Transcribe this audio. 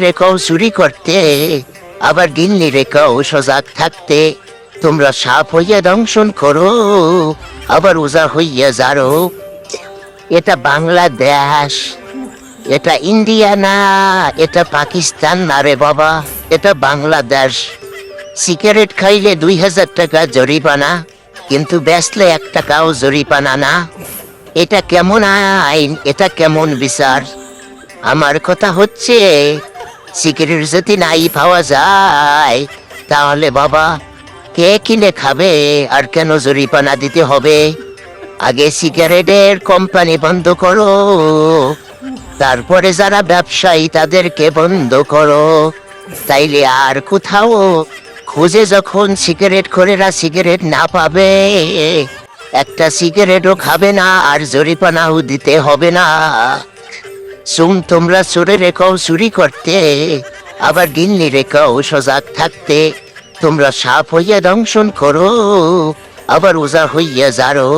রেখাও চুরি করতে, আবার গিন্নি রেখাও সজাগ থাকতে। তোমরা সাপ হইয়া দংশন করো, আবার ওজা হইয়া যারো। এটা বাংলাদেশ, এটা ইন্ডিয়া না, এটা পাকিস্তান না রে বাবা, এটা বাংলাদেশ। সিগারেট খাইলে 2000 টাকা জরিমানা, কিন্তু বেচলে 1 টাকাও জরিমানা না। এটা কেমন আইন, এটা কেমন বিচার? আমার কথা হচ্ছে, সিগারেট যদি নাই পাওয়া যায়, তাহলে বাবা কে কিনে খাবে আর কেন জরিমানা দিতে হবে? আগে সিগারেটের কোম্পানি বন্ধ করো, তারপরে যারা ব্যবসায়ী তাদেরকে বন্ধ করো। তাইলে আর কোথাও খুঁজে যখন সিগারেট খোরেরা সিগারেট না পাবে, একটা সিগারেটও খাবে না আর জরিমানাও দিতে হবে না। তোমরা চোরে রেখাও চুরি করতে, আবার গিন্নি রেখাও সজাগ থাকতে। তোমরা সাপ হইয়া দংশন করো, আবার ওজা হইয়া যারো।